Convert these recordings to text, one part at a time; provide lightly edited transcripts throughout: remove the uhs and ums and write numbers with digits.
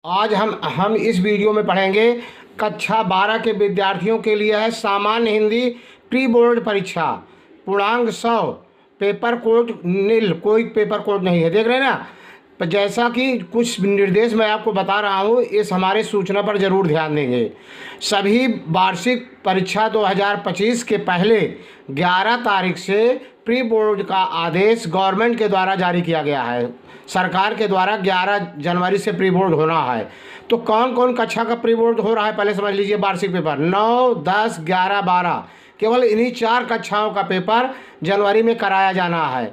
आज हम इस वीडियो में पढ़ेंगे कक्षा 12 के विद्यार्थियों के लिए है सामान्य हिंदी प्री बोर्ड परीक्षा पूर्णांक 100 पेपर कोड नील, कोई पेपर कोड नहीं है। देख रहे हैं ना। पर जैसा कि कुछ निर्देश मैं आपको बता रहा हूँ, इस हमारे सूचना पर ज़रूर ध्यान देंगे। सभी वार्षिक परीक्षा 2025 के पहले 11 तारीख से प्री बोर्ड का आदेश गवर्नमेंट के द्वारा जारी किया गया है। सरकार के द्वारा 11 जनवरी से प्री बोर्ड होना है। तो कौन कौन कक्षा का प्री बोर्ड हो रहा है पहले समझ लीजिए। वार्षिक पेपर 9, 10, 11, 12 केवल इन्हीं 4 कक्षाओं का पेपर जनवरी में कराया जाना है।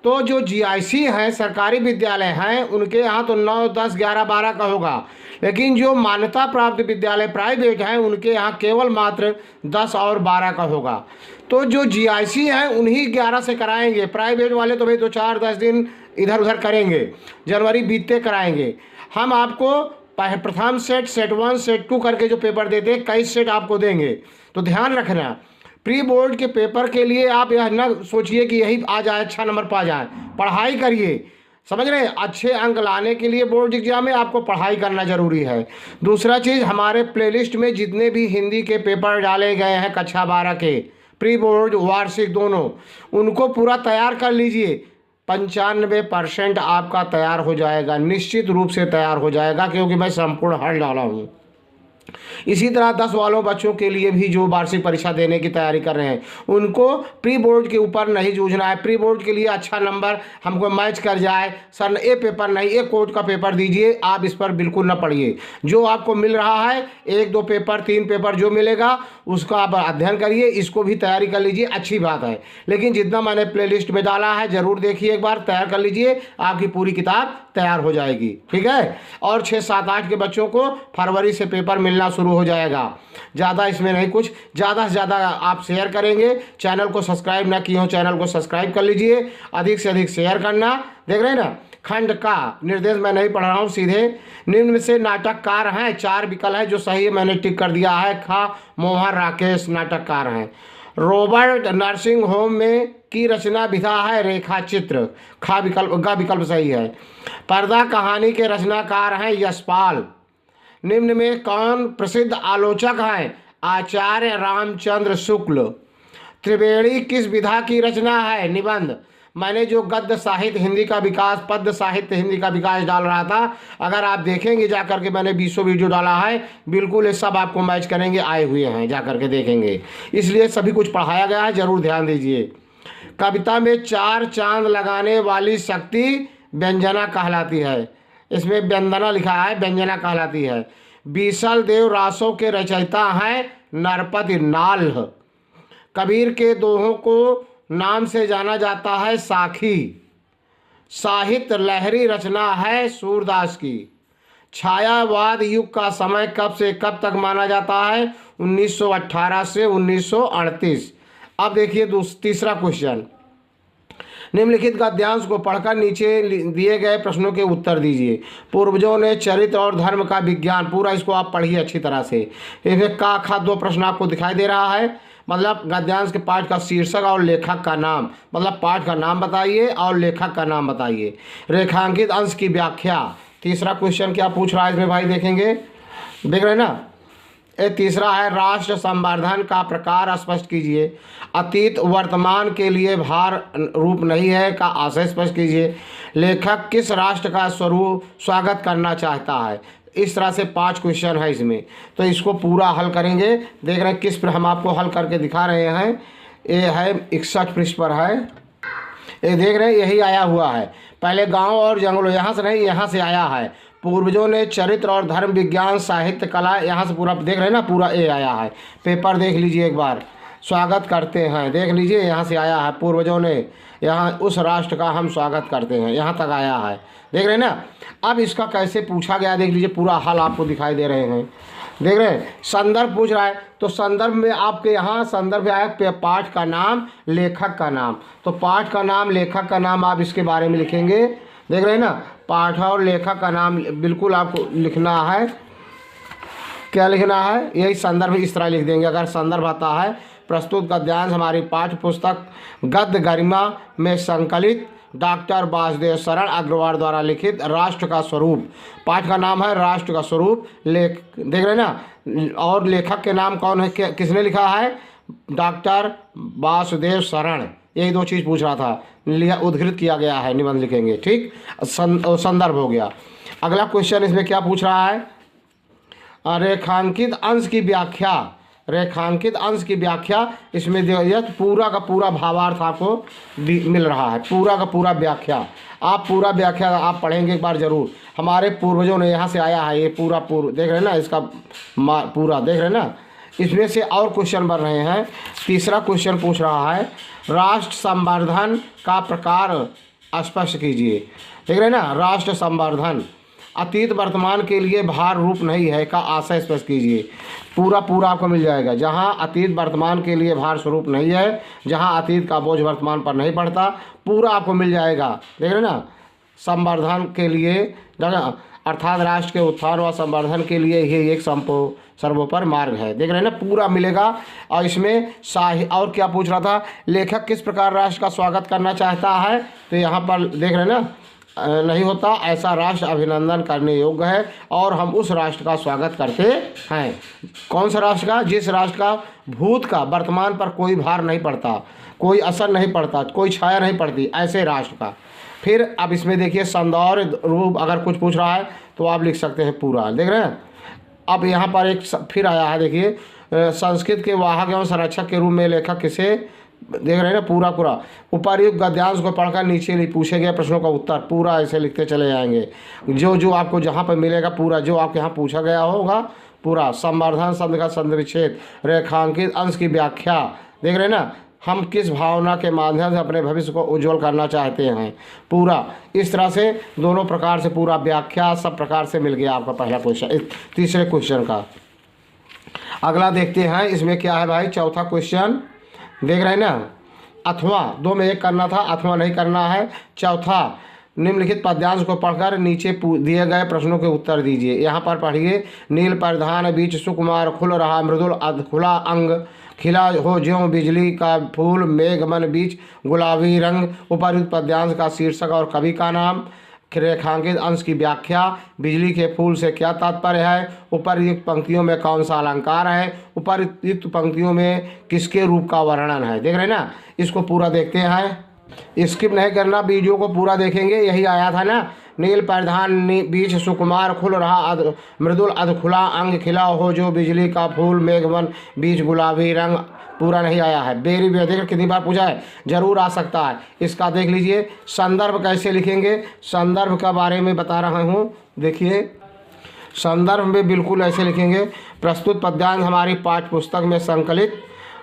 तो जो जीआईसी हैं, सरकारी विद्यालय हैं, उनके यहाँ तो 9, 10, 11, 12 का होगा। लेकिन जो मान्यता प्राप्त विद्यालय प्राइवेट हैं, उनके यहाँ केवल मात्र 10 और 12 का होगा। तो जो जीआईसी हैं उन्हीं 11 से कराएंगे। प्राइवेट वाले तो भाई 2-4-10 दिन इधर उधर करेंगे, जनवरी बीतते कराएंगे। हम आपको प्रथम सेट, सेट 1, सेट 2 करके जो पेपर देते हैं, कई सेट आपको देंगे। तो ध्यान रखना, प्री बोर्ड के पेपर के लिए आप यह न सोचिए कि यही आ जाए, अच्छा नंबर पा जाए। पढ़ाई करिए, समझ रहे हैं। अच्छे अंक लाने के लिए बोर्ड एग्जाम में आपको पढ़ाई करना ज़रूरी है। दूसरा चीज़, हमारे प्लेलिस्ट में जितने भी हिंदी के पेपर डाले गए हैं कक्षा 12 के, प्री बोर्ड वार्षिक दोनों, उनको पूरा तैयार कर लीजिए। 95% आपका तैयार हो जाएगा, निश्चित रूप से तैयार हो जाएगा, क्योंकि मैं संपूर्ण हल डाला हूँ। इसी तरह 10 वालों बच्चों के लिए भी जो वार्षिक परीक्षा देने की तैयारी कर रहे हैं, उनको प्री बोर्ड के ऊपर नहीं जूझना है। प्री बोर्ड के लिए अच्छा नंबर हमको मैच कर जाए, सर ये पेपर नहीं, एक कोड का पेपर दीजिए, आप इस पर बिल्कुल ना पढ़िए। जो आपको मिल रहा है 1-2 पेपर, 3 पेपर जो मिलेगा उसका आप अध्ययन करिए, इसको भी तैयारी कर लीजिए, अच्छी बात है। लेकिन जितना मैंने प्लेलिस्ट में डाला है ज़रूर देखिए, एक बार तैयार कर लीजिए, आपकी पूरी किताब तैयार हो जाएगी। ठीक है। और 6, 7, 8 के बच्चों को फरवरी से पेपर मिलना शुरू हो जाएगा। ज़्यादा इसमें नहीं, कुछ ज़्यादा से ज़्यादा आप शेयर करेंगे। चैनल को सब्सक्राइब ना किए हो, चैनल को सब्सक्राइब कर लीजिए, अधिक से अधिक शेयर करना। देख रहे हैं ना। खंड का निर्देश मैं नहीं पढ़ रहा हूँ, सीधे निम्न में से नाटककार हैं, 4 विकल्प है जो सही है, मैंने टिक कर दिया है। खा मोहन राकेश नाटककार हैं। रॉबर्ट नर्सिंग होम में की रचना विधा है रेखा चित्र, खा विकल्प, गा विकल्प सही है। पर्दा कहानी के रचनाकार हैं यशपाल। निम्न में कौन प्रसिद्ध आलोचक हैं? आचार्य रामचंद्र शुक्ल। त्रिवेणी किस विधा की रचना है? निबंध। मैंने जो गद्य साहित्य हिंदी का विकास, पद्य साहित्य हिंदी का विकास डाल रहा था, अगर आप देखेंगे जाकर के, मैंने 20 वीडियो डाला है, बिल्कुल ये सब आपको मैच करेंगे, आए हुए हैं, जाकर के देखेंगे। इसलिए सभी कुछ पढ़ाया गया है, जरूर ध्यान दीजिए। कविता में 4 चांद लगाने वाली शक्ति व्यंजना कहलाती है। इसमें व्यंजना लिखा है, व्यंजना कहलाती है। बीसल देव रासों के रचयिता हैं नरपति नाल्ह। कबीर के दोहों को नाम से जाना जाता है साखी। साहित्य लहरी रचना है सूरदास की। छायावाद युग का समय कब से कब तक माना जाता है? 1918 से 1938। अब देखिए तीसरा क्वेश्चन। निम्नलिखित गद्यांश को पढ़कर नीचे दिए गए प्रश्नों के उत्तर दीजिए। पूर्वजों ने चरित्र और धर्म का विज्ञान, पूरा इसको आप पढ़िए अच्छी तरह से। इसमें का खा 2 प्रश्न आपको दिखाई दे रहा है। मतलब गद्यांश के पाठ का शीर्षक और लेखक का नाम, मतलब पाठ का नाम बताइए और लेखक का नाम बताइए। रेखांकित अंश की व्याख्या। तीसरा क्वेश्चन क्या पूछ रहा है इसमें भाई, देखेंगे, देख रहे हैं ना। ये तीसरा है राष्ट्र संवर्धन का प्रकार स्पष्ट कीजिए। अतीत वर्तमान के लिए भार रूप नहीं है का आशय स्पष्ट कीजिए। लेखक किस राष्ट्र का स्वरूप स्वागत करना चाहता है? इस तरह से 5 क्वेश्चन है इसमें, तो इसको पूरा हल करेंगे। देख रहे हैं किस पर हम आपको हल करके दिखा रहे हैं। ये है 61 पृष्ठ पर है, ये देख रहे हैं, यही आया हुआ है। पहले गांव और जंगलों, यहाँ से नहीं, यहाँ से आया है। पूर्वजों ने चरित्र और धर्म विज्ञान साहित्य कला, यहाँ से पूरा देख रहे हैं ना, पूरा ए आया है। पेपर देख लीजिए एक बार। स्वागत करते हैं, देख लीजिए, यहाँ से आया है। पूर्वजों ने, यहाँ उस राष्ट्र का हम स्वागत करते हैं, यहाँ तक आया है। देख रहे हैं ना। अब इसका कैसे पूछा गया देख लीजिए, पूरा हल आपको दिखाई दे रहे हैं। देख रहे हैं, संदर्भ पूछ रहा है, तो संदर्भ में आपके यहाँ संदर्भ आया पाठ का नाम, लेखक का नाम। तो पाठ का नाम, लेखक का नाम आप इसके बारे में लिखेंगे। देख रहे हैं ना, पाठ और लेखक का नाम बिल्कुल आपको लिखना है। क्या लिखना है? यही संदर्भ इस तरह लिख देंगे। अगर संदर्भ आता है, प्रस्तुत गद्यांश हमारी पाठ्य पुस्तक गद्य गरिमा में संकलित डॉक्टर वासुदेव शरण अग्रवाल द्वारा लिखित राष्ट्र का स्वरूप। पाठ का नाम है राष्ट्र का स्वरूप। लेख देख रहे हैं ना, और लेखक के नाम कौन है, किसने लिखा है? डॉक्टर वासुदेव शरण। यही दो चीज़ पूछ रहा था, लिया उद्धृत किया गया है, निबंध लिखेंगे। ठीक, संदर्भ हो गया। अगला क्वेश्चन इसमें क्या पूछ रहा है? रेखांकित अंश की व्याख्या। रेखांकित अंश की व्याख्या इसमें दिया, पूरा का पूरा भावार्थ आपको मिल रहा है, पूरा का पूरा व्याख्या। आप पूरा व्याख्या आप पढ़ेंगे एक बार जरूर। हमारे पूर्वजों ने यहाँ से आया है, ये पूरा देख रहे हैं ना, इसका पूरा देख रहे हैं ना। इसमें से और क्वेश्चन बन रहे हैं। तीसरा क्वेश्चन पूछ रहा है, राष्ट्र संवर्धन का प्रकार स्पष्ट कीजिए। देख रहे हैं ना, राष्ट्र संवर्धन अतीत वर्तमान के लिए भार रूप नहीं है का आशय स्पष्ट कीजिए। पूरा पूरा आपको मिल जाएगा। जहाँ अतीत वर्तमान के लिए भार स्वरूप नहीं है, जहाँ अतीत का बोझ वर्तमान पर नहीं पड़ता, पूरा आपको मिल जाएगा। देख रहे हैं ना, संवर्धन के लिए जगह अर्थात राष्ट्र के उत्थान व संवर्धन के लिए ये एक सर्वोपरि मार्ग है। देख रहे हैं ना, पूरा मिलेगा। और इसमें और क्या पूछ रहा था, लेखक किस प्रकार राष्ट्र का स्वागत करना चाहता है, तो यहाँ पर देख रहे हैं ना, नहीं होता ऐसा राष्ट्र अभिनंदन करने योग्य है और हम उस राष्ट्र का स्वागत करते हैं। कौन सा राष्ट्र का? जिस राष्ट्र का भूत का वर्तमान पर कोई भार नहीं पड़ता, कोई असर नहीं पड़ता, कोई छाया नहीं पड़ती, ऐसे राष्ट्र का। फिर अब इसमें देखिए संदौर रूप अगर कुछ पूछ रहा है तो आप लिख सकते हैं पूरा। देख रहे हैं, अब यहाँ पर एक फिर आया है, देखिए संस्कृत के वाहक एवं संरक्षक के रूप में लेखक किसे, देख रहे हैं ना, पूरा पूरा उपर्युक्त गद्यांश को पढ़कर नीचे पूछे गए प्रश्नों का उत्तर पूरा ऐसे लिखते चले जाएंगे। जो जो आपको जहाँ पर मिलेगा पूरा, जो आपके यहाँ पूछा गया होगा पूरा। संवर्धन शब्द का संविच्छेद, रेखांकित अंश की व्याख्या। देख रहे हैं ना, हम किस भावना के माध्यम से अपने भविष्य को उज्जवल करना चाहते हैं, पूरा। इस तरह से दोनों प्रकार से पूरा व्याख्या सब प्रकार से मिल गया आपका पहला क्वेश्चन, तीसरे क्वेश्चन का। अगला देखते हैं, इसमें क्या है भाई, चौथा क्वेश्चन। देख रहे हैं ना, अथवा दो में एक करना था, अथवा नहीं करना है। चौथा, निम्नलिखित पद्यांश को पढ़कर नीचे दिए गए प्रश्नों के उत्तर दीजिए। यहाँ पर पढ़िए, नील परिधान बीच सुकुमार खुल रहा मृदुल खुला अंग, खिला हो ज्यों बिजली का फूल मेघ मन बीच गुलाबी रंग। उपर्युक्त पद्यांश का शीर्षक और कवि का नाम। रेखांकित अंश की व्याख्या, बिजली के फूल से क्या तात्पर्य है, उपर्युक्त पंक्तियों में कौन सा अलंकार है, उपर्युक्त पंक्तियों में किसके रूप का वर्णन है। देख रहे हैं ना, इसको पूरा देखते हैं, स्किप नहीं करना, वीडियो को पूरा देखेंगे। यही आया था ना, नील परिधान बीच सुकुमार खुल रहा मृदुल अधखुला अंग, खिला हो जो बिजली का फूल मेघवन बीच गुलाबी रंग। पूरा नहीं आया है, बेरी देखिए कितनी बार पूछा है, जरूर आ सकता है। इसका देख लीजिए, संदर्भ कैसे लिखेंगे, संदर्भ के बारे में बता रहा हूँ। देखिए संदर्भ में बिल्कुल ऐसे लिखेंगे, प्रस्तुत पद्यांश हमारी पाठ्य पुस्तक में संकलित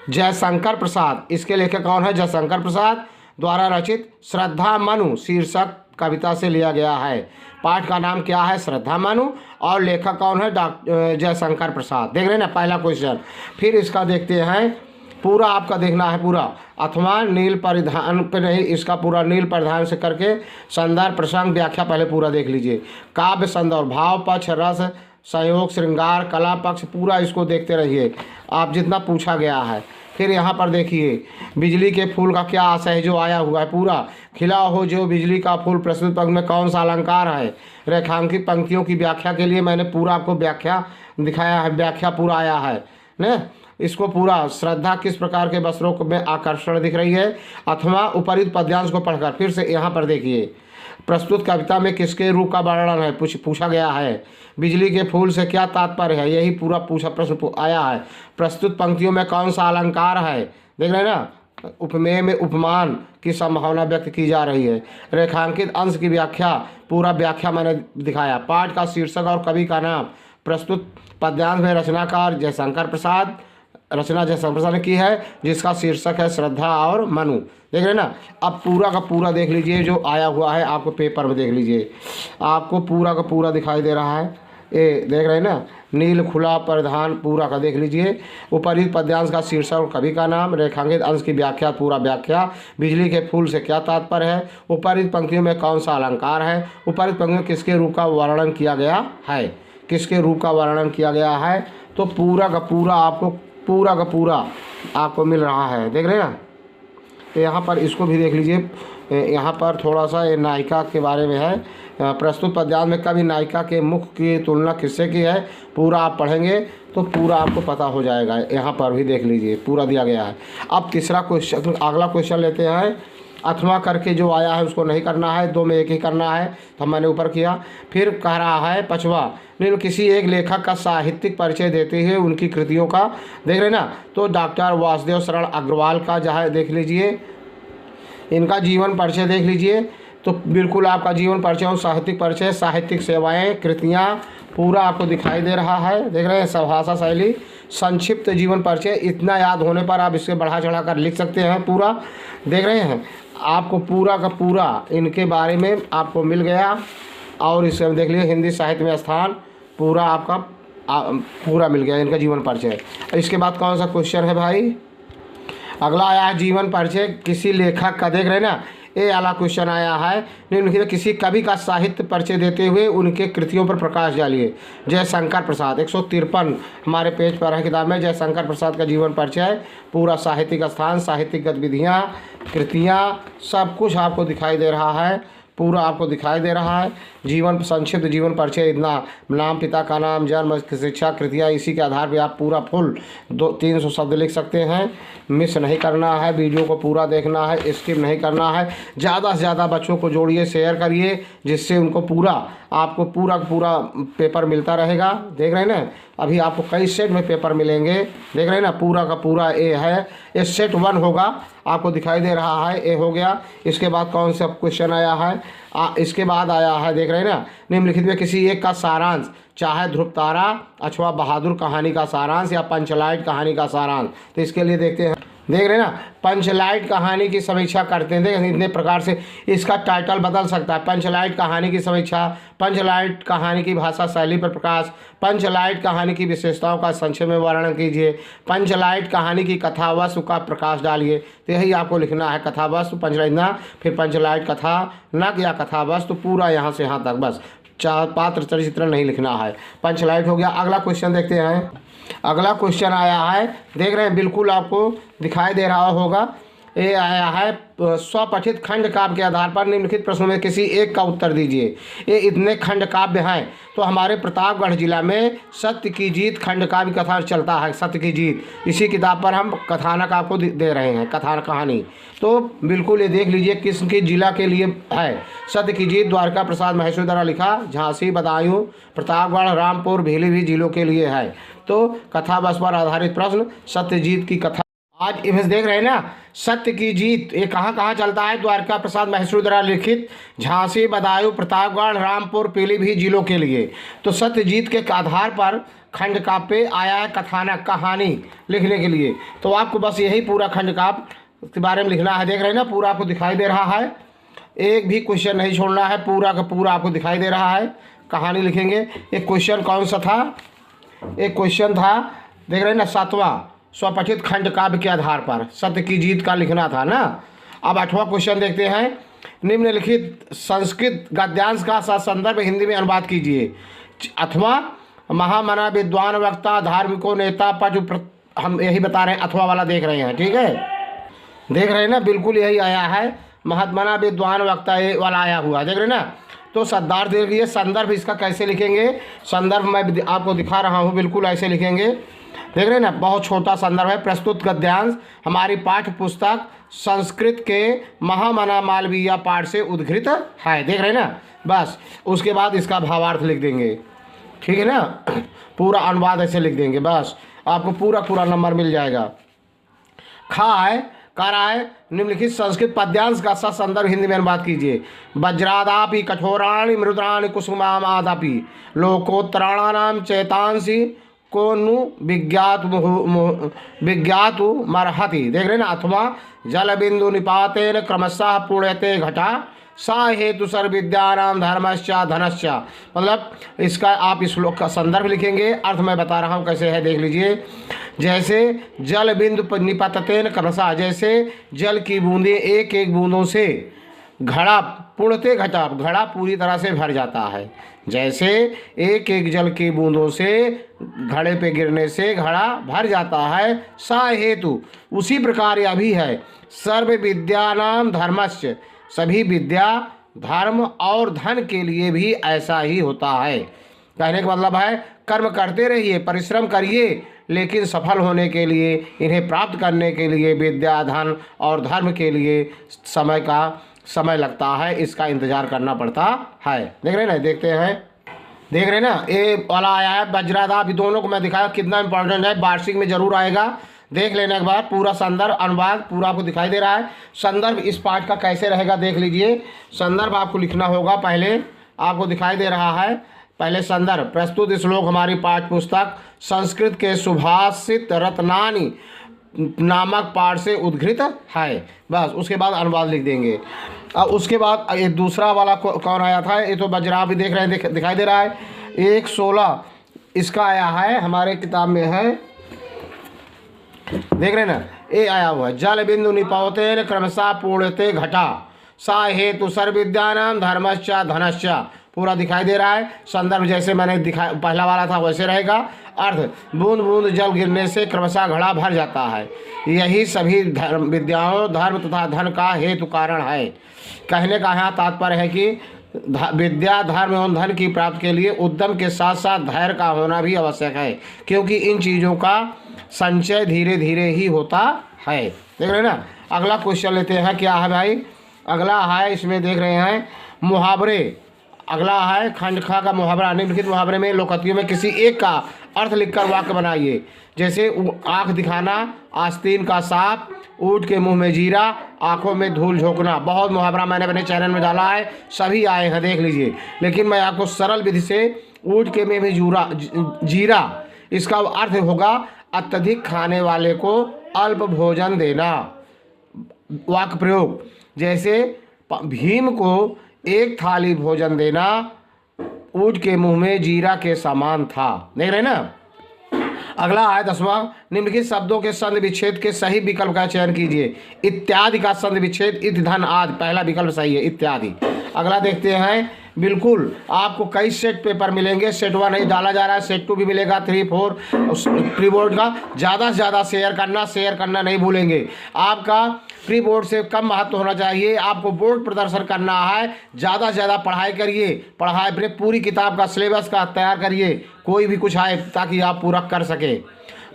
जयशंकर प्रसाद, इसके लेखक कौन है, जयशंकर प्रसाद द्वारा रचित श्रद्धा मनु शीर्षक कविता से लिया गया है। पाठ का नाम क्या है, श्रद्धा मनु, और लेखक कौन है, जयशंकर प्रसाद। देख रहे हैं ना, पहला क्वेश्चन। फिर इसका देखते हैं, पूरा आपका देखना है पूरा। अथवा नील परिधान पे नहीं, इसका पूरा नील परिधान से करके संदर्भ प्रसंग व्याख्या पहले पूरा देख लीजिए। काव्य संदर्भ, भाव पक्ष, रस संयोग, श्रृंगार, कला पक्ष, पूरा इसको देखते रहिए आप जितना पूछा गया है। फिर यहाँ पर देखिए, बिजली के फूल का क्या आशय है, जो आया हुआ है पूरा। खिला हो जो बिजली का फूल, प्रस्तुत पंक्ति में कौन सा अलंकार है। रेखांकित पंक्तियों की व्याख्या के लिए मैंने पूरा आपको व्याख्या दिखाया है, व्याख्या पूरा आया है न, इसको पूरा। श्रद्धा किस प्रकार के वस्त्रों में आकर्षण दिख रही है। अथवा उपरित पद्यांश को पढ़कर फिर से यहाँ पर देखिए, प्रस्तुत कविता में किसके रूप का वर्णन है, पूछा गया है। बिजली के फूल से क्या तात्पर्य है, यही पूरा पूछा प्रश्न आया है। प्रस्तुत पंक्तियों में कौन सा अलंकार है, देख रहे हैं ना, उपमेय में उपमान की संभावना व्यक्त की जा रही है। रेखांकित अंश की व्याख्या, पूरा व्याख्या मैंने दिखाया। पाठ का शीर्षक और कवि का नाम। प्रस्तुत पद्यांश में रचनाकार जयशंकर प्रसाद, रचना जयशंकर प्रसाद ने की है, जिसका शीर्षक है श्रद्धा और मनु। देख रहे हैं ना, अब पूरा का पूरा देख लीजिए, जो आया हुआ है आपको पेपर में देख लीजिए, आपको पूरा का पूरा दिखाई दे रहा है। ये देख रहे हैं ना, नील खुला परिधान, पूरा का देख लीजिए। उपरित पद्यांश का शीर्षक और कवि का नाम। रेखांकित अंश की व्याख्या, पूरा व्याख्या। बिजली के फूल से क्या तात्पर्य है। उपरित पंक्तियों में कौन सा अलंकार है। उपरित पंक्तियों में किसके रूप का वर्णन किया गया है, किसके रूप का वर्णन किया गया है। तो पूरा का पूरा आपको, पूरा का पूरा आपको मिल रहा है। देख रहे हैं ना, तो यहाँ पर इसको भी देख लीजिए, यहाँ पर थोड़ा सा ये नायिका के बारे में है। प्रस्तुत पद्यांश में कवि नायिका के मुख की तुलना किससे की है, पूरा आप पढ़ेंगे तो पूरा आपको पता हो जाएगा। यहाँ पर भी देख लीजिए पूरा दिया गया है। अब तीसरा क्वेश्चन, अगला क्वेश्चन लेते हैं। अथवा करके जो आया है उसको नहीं करना है, 2 में 1 ही करना है, तो मैंने ऊपर किया। फिर कह रहा है 5वां, निम्न किसी एक लेखक का साहित्यिक परिचय देते हुए उनकी कृतियों का, देख रहे ना, तो डॉक्टर वासुदेव शरण अग्रवाल का जो है देख लीजिए, इनका जीवन परिचय देख लीजिए, तो बिल्कुल आपका जीवन परिचय और साहित्यिक परिचय, साहित्यिक सेवाएं, कृतियाँ पूरा आपको दिखाई दे रहा है। देख रहे हैं, सभाषा शैली, संक्षिप्त जीवन परिचय, इतना याद होने पर आप इसके बढ़ा चढ़ा कर लिख सकते हैं पूरा। देख रहे हैं, आपको पूरा का पूरा इनके बारे में आपको मिल गया। और इसे देख लीजिए, हिंदी साहित्य में स्थान पूरा आपका पूरा मिल गया, इनका जीवन परिचय। इसके बाद कौन सा क्वेश्चन है भाई, अगला आया है जीवन परिचय किसी लेखक का। देख रहे हैं ना, ये वाला क्वेश्चन आया है, निम्नलिखित किसी कवि का साहित्य परिचय देते हुए उनके कृतियों पर प्रकाश डालिए। जयशंकर प्रसाद, 153 हमारे पेज पर है किताब में, जयशंकर प्रसाद का जीवन परिचय, पूरा साहित्यिक स्थान, साहित्यिक गतिविधियाँ, कृतियाँ, सब कुछ आपको दिखाई दे रहा है, पूरा आपको दिखाई दे रहा है। जीवन संक्षिप्त जीवन परिचय, इतना नाम, पिता का नाम, जन्म, शिक्षा, कृतियाँ, इसी के आधार पे आप पूरा फुल 200-300 शब्द लिख सकते हैं। मिस नहीं करना है, वीडियो को पूरा देखना है, स्किप नहीं करना है। ज़्यादा से ज़्यादा बच्चों को जोड़िए, शेयर करिए, जिससे उनको पूरा आपको पूरा पेपर मिलता रहेगा। देख रहे हैं ना, अभी आपको कई सेट में पेपर मिलेंगे। देख रहे हैं ना, पूरा का पूरा ए है, ये सेट 1 होगा, आपको दिखाई दे रहा है, ए हो गया। इसके बाद कौन सा क्वेश्चन आया है, इसके बाद आया है, देख रहे हैं ना, निम्नलिखित में किसी एक का सारांश, चाहे ध्रुव तारा अथवा बहादुर कहानी का सारांश या पंचलाइट कहानी का सारांश। तो इसके लिए देखते हैं, देख रहे हैं ना, पंचलाइट कहानी की समीक्षा करते हैं। देख इतने प्रकार से इसका टाइटल बदल सकता है, पंचलाइट कहानी की समीक्षा, पंचलाइट कहानी की भाषा शैली पर प्रकाश, पंचलाइट कहानी की विशेषताओं का संक्षेप में वर्णन कीजिए, पंचलाइट कहानी की कथा वस्तु का प्रकाश डालिए। तो यही आपको लिखना है, कथा वस्तु, पंचलाइट ना, फिर पंचलाइट कथा नक या कथा वस्तु, पूरा यहाँ से यहाँ तक, बस पात्र चरित्र नहीं लिखना है। पंचलाइट हो गया। अगला क्वेश्चन देखते हैं। अगला क्वेश्चन आया है, देख रहे हैं, बिल्कुल आपको दिखाई दे रहा होगा, ये आया है, स्वपठित खंड काव्य के आधार पर निम्नलिखित प्रश्नों में किसी एक का उत्तर दीजिए। ये इतने खंड काव्य हैं, तो हमारे प्रतापगढ़ जिला में सत्य की जीत खंड काव्य कथा चलता है, सत्य की जीत, इसी किताब पर हम कथानक आपको दे रहे हैं, कथानक कहानी। तो बिल्कुल ये देख लीजिए किसके जिला के लिए है। सत्य की जीत द्वारका प्रसाद महेश्वरी द्वारा लिखा, झांसी, बदायूं, प्रतापगढ़, रामपुर, पीलीभीत जिलों के लिए है। तो कथा बस पर आधारित प्रश्न, सत्यजीत की कथा। आज इमेज देख रहे हैं ना, सत्य की जीत, ये कहाँ चलता है, द्वारका प्रसाद महेश्वरी द्वारा लिखित, झांसी, बदायूं, प्रतापगढ़, रामपुर, पीलीभीत जिलों के लिए। तो सत्यजीत के आधार पर खंड काव्य पे आया है कथानक कहानी लिखने के लिए। तो आपको बस यही पूरा खंड काव्य के बारे में लिखना है। देख रहे हैं ना, पूरा आपको दिखाई दे रहा है, एक भी क्वेश्चन नहीं छोड़ना है, पूरा का पूरा आपको दिखाई दे रहा है, कहानी लिखेंगे। एक क्वेश्चन कौन सा था, एक क्वेश्चन था, देख रहे हैं ना, 7वां, स्वपठित खंड काव्य के आधार पर सत्य की जीत का लिखना था ना। अब 8वां क्वेश्चन देखते हैं, निम्नलिखित संस्कृत गद्यांश का संदर्भ हिंदी में अनुवाद कीजिए। अथवा महामना विद्वान वक्ता धार्मिकों नेता पद, हम यही बता रहे हैं, अथवा वाला देख रहे हैं, ठीक है, देख रहे हैं ना, बिल्कुल यही आया है, महात्मना विद्वान वक्ता ये वाला आया हुआ, देख रहे हैं ना। तो सरदार देख लीजिए, संदर्भ इसका कैसे लिखेंगे, संदर्भ मैं आपको दिखा रहा हूँ, बिल्कुल ऐसे लिखेंगे। देख रहे हैं ना, बहुत छोटा संदर्भ है। प्रस्तुत गद्यांश हमारी पाठ्य पुस्तक संस्कृत के महामना मालवीय पाठ से उद्धृत है। देख रहे हैं ना, बस उसके बाद इसका भावार्थ लिख देंगे, ठीक है ना, पूरा अनुवाद ऐसे लिख देंगे, बस आपको पूरा नंबर मिल जाएगा। खाए कह रहा है, निम्नलिखित संस्कृत पद्यांश का संदर्भ हिंदी में अनुवाद कीजिए। वज्रादापि कठोराणि मृदुराणि कुसुमादापि लोकोत्तराणानाम चेतांसी को नु विज्ञातु मर्हति। देख रहे हैं ना, अथवा जल बिंदु निपातेन क्रमशः पूर्यते घटा सा हेतु सर्वविद्यानां धर्मश्च धनश्च। मतलब इसका आप इस श्लोक का संदर्भ लिखेंगे, अर्थ मैं बता रहा हूँ कैसे है, देख लीजिए। जैसे जल बिंदु निपातेन क्रमशः, जैसे जल की बूंदें एक एक बूंदों से घड़ा पूर्णते घटा, घड़ा पूरी तरह से भर जाता है, जैसे एक एक जल की बूंदों से घड़े पे गिरने से घड़ा भर जाता है, सा हेतु उसी प्रकार यह भी है, सर्व विद्यानाम धर्मश्च, सभी विद्या, धर्म और धन के लिए भी ऐसा ही होता है। कहने का मतलब है कर्म करते रहिए, परिश्रम करिए, लेकिन सफल होने के लिए, इन्हें प्राप्त करने के लिए विद्या, धन और धर्म के लिए समय लगता है, इसका इंतजार करना पड़ता है। देख रहे हैं ना, देख रहे हैं ना, ये वाला आया है वज्रादा, अभी दोनों को मैं दिखाया कितना इंपॉर्टेंट है, वार्षिक में जरूर आएगा। देख लेने के बाद पूरा संदर्भ अनुवाद पूरा आपको दिखाई दे रहा है। संदर्भ इस पाठ का कैसे रहेगा देख लीजिए। संदर्भ आपको लिखना होगा, पहले आपको दिखाई दे रहा है। पहले संदर्भ, प्रस्तुत श्लोक हमारी पाठ्य पुस्तक संस्कृत के सुभाषित रत्नानी नामक पाठ से उद्धृत है। बस उसके बाद अनुवाद लिख देंगे। अब उसके बाद ये दूसरा वाला कौन आया था, ये तो वज्रा भी देख रहे हैं, दिखाई दे रहा है 1:16 इसका आया है, हमारे किताब में है, देख रहे हैं ना, ये आया हुआ है। जल बिंदु निपौतेन क्रमशः पूर्णते घटा सा हेतु सर्वविद्यानां धर्मश्च धनश्च, पूरा दिखाई दे रहा है। संदर्भ जैसे मैंने दिखा पहला वाला था वैसे रहेगा। अर्थ, बूंद बूंद जल गिरने से क्रमशः घड़ा भर जाता है, यही सभी विद्याओं, धर्म तथा धन का हेतु कारण है। कहने का यहाँ तात्पर्य है कि विद्या, धर्म एवं धन की प्राप्ति के लिए उद्यम के साथ साथ धैर्य का होना भी आवश्यक है, क्योंकि इन चीज़ों का संचय धीरे धीरे ही होता है। देख रहे हैं ना। अगला क्वेश्चन लेते हैं, क्या है भाई, अगला है इसमें देख रहे हैं मुहावरे। अगला है खंड खा का मुहावरा। निम्नलिखित मुहावरे में लोकतियों में किसी एक का अर्थ लिखकर वाक्य बनाइए। जैसे आँख दिखाना, आस्तीन का सांप, ऊँट के मुंह में जीरा, आंखों में धूल झोंकना। बहुत मुहावरा मैंने अपने चैनल में डाला है, सभी आए हैं, देख लीजिए। लेकिन मैं आपको सरल विधि से ऊँट के मुंह में जीरा, इसका अर्थ होगा अत्यधिक खाने वाले को अल्प भोजन देना। वाक्य प्रयोग, जैसे भीम को एक थाली भोजन देना ऊँट के मुंह में जीरा के समान था। देख रहे हैं ना। अगला है 10वां, निम्नलिखित शब्दों के संधि विच्छेद के सही विकल्प का चयन कीजिए। इत्यादि का संधि विच्छेद इति धन आदि, पहला विकल्प सही है, इत्यादि। अगला देखते हैं, बिल्कुल आपको कई सेट पेपर मिलेंगे, सेट 1 नहीं डाला जा रहा है, सेट 2 भी मिलेगा, 3, 4 प्री बोर्ड का। ज़्यादा से ज़्यादा शेयर करना नहीं भूलेंगे। आपका प्री बोर्ड से कम महत्व होना चाहिए, आपको बोर्ड प्रदर्शन करना है। ज़्यादा से ज़्यादा पढ़ाई करिए, पढ़ाई अपने पूरी किताब का सिलेबस का तैयार करिए, कोई भी कुछ आए ताकि आप पूरा कर सके।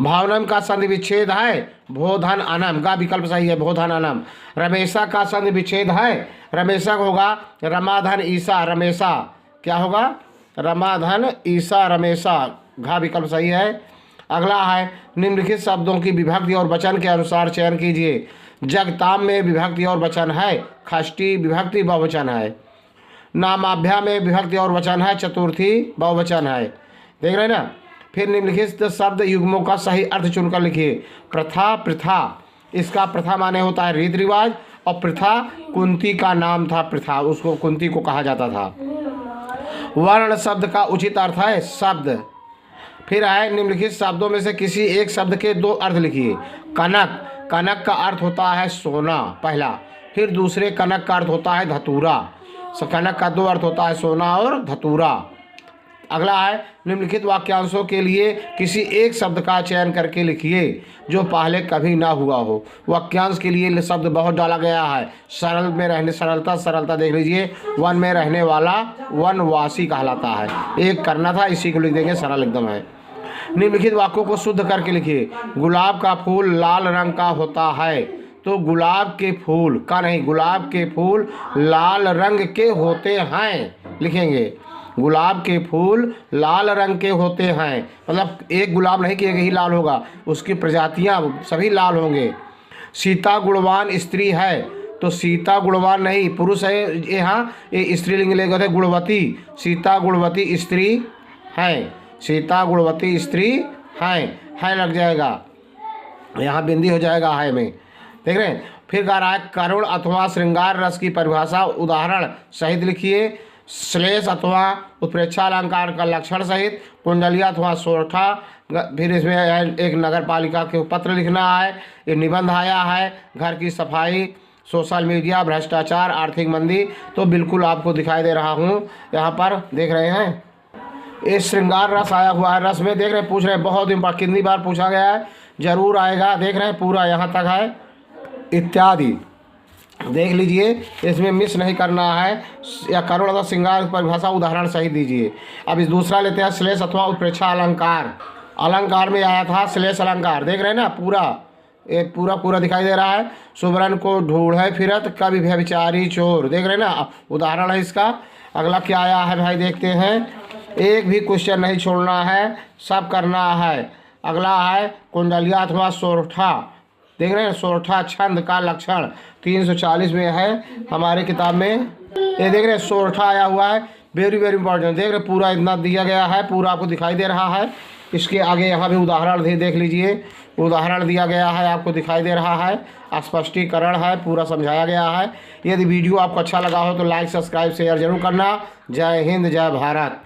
भावनम का संधि विच्छेद है भोधन अनम, का विकल्प सही है, भोधन अनम। रमेशा का संधि विच्छेद है, रमेशा होगा रमाधन ईसा, रमेशा क्या होगा, रमाधन ईसा रमेशा, घा विकल्प सही है। अगला है, निम्नलिखित शब्दों की विभक्ति और वचन के अनुसार चयन कीजिए। जगताम में विभक्ति और वचन है, खष्टी विभक्ति बहुवचन है। नामाभ्या में विभक्ति और वचन है, चतुर्थी बहुवचन है। देख रहे हैं ना। फिर निम्नलिखित शब्द युग्मों का सही अर्थ चुनकर लिखिए। प्रथा, प्रथा, इसका प्रथा माने होता है रीति रिवाज, और प्रथा कुंती का नाम था, प्रथा उसको कुंती को कहा जाता था। वर्ण शब्द का उचित अर्थ है शब्द। फिर है, निम्नलिखित शब्दों में से किसी एक शब्द के 2 अर्थ लिखिए। कनक, कनक का अर्थ होता है सोना, पहला। फिर दूसरे कनक का अर्थ होता है धतूरा। कनक का 2 अर्थ होता है सोना और धतूरा। अगला है, निम्नलिखित वाक्यांशों के लिए किसी एक शब्द का चयन करके लिखिए जो पहले कभी ना हुआ हो। वाक्यांश के लिए शब्द बहुत डाला गया है। सरल में रहने, सरलता, सरलता देख लीजिए। वन में रहने वाला वनवासी कहलाता है, एक करना था, इसी को लिख देंगे, सरल एकदम है। निम्नलिखित वाक्यों को शुद्ध करके लिखिए। गुलाब का फूल लाल रंग का होता है, तो गुलाब के फूल का नहीं, गुलाब के फूल लाल रंग के होते हैं लिखेंगे। गुलाब के फूल लाल रंग के होते हैं, मतलब एक गुलाब नहीं कि एक ही लाल होगा, उसकी प्रजातियां सभी लाल होंगे। सीता गुणवान स्त्री है, तो सीता गुणवान नहीं, पुरुष है, यहाँ ये स्त्रीलिंग ले गए थे, गुणवती। सीता गुणवती स्त्री है, सीता गुणवती स्त्री है लग जाएगा, यहाँ बिंदी हो जाएगा है में। देख रहे हैं। फिर कह रहा है, करुण अथवा श्रृंगार रस की परिभाषा उदाहरण सहित लिखिए। श्लेष अथवा उत्प्रेक्षा अलंकार का लक्षण सहित। कुंडलिया अथवा सोरठा। फिर इसमें एक नगर पालिका के पत्र लिखना है। ये निबंध आया है, घर की सफाई, सोशल मीडिया, भ्रष्टाचार, आर्थिक मंदी। तो बिल्कुल आपको दिखाई दे रहा हूँ यहाँ पर, देख रहे हैं। ये श्रृंगार रस आया हुआ है, रस में देख रहे हैं, पूछ रहे हैं, बहुत कितनी बार पूछा गया है, जरूर आएगा। देख रहे हैं पूरा यहाँ तक है, इत्यादि। देख लीजिए, इसमें मिस नहीं करना है। या करुण अथवा श्रृंगार परिभाषा उदाहरण सही दीजिए। अब इस दूसरा लेते हैं, श्लेष अथवा उत्प्रेक्षा अलंकार। अलंकार में आया था श्लेष अलंकार, देख रहे हैं ना, पूरा ये पूरा पूरा दिखाई दे रहा है। सुबरन को ढूंढे फिरत कभी व्यभिचारी चोर, देख रहे हैं ना, उदाहरण है इसका। अगला क्या आया है भाई, देखते हैं। एक भी क्वेश्चन नहीं छोड़ना है, सब करना है। अगला है कुंडलिया अथवा सोरठा, देख रहे हैं, सोरठा छंद का लक्षण 340 में है हमारी किताब में। ये देख रहे हैं सोरठा आया हुआ है, वेरी वेरी इंपॉर्टेंट। देख रहे पूरा इतना दिया गया है, पूरा आपको दिखाई दे रहा है। इसके आगे यहाँ भी उदाहरण भी देख लीजिए, उदाहरण दिया गया है, आपको दिखाई दे रहा है, स्पष्टीकरण है, पूरा समझाया गया है। यदि वीडियो आपको अच्छा लगा हो तो लाइक सब्सक्राइब शेयर जरूर करना। जय हिंद, जय भारत।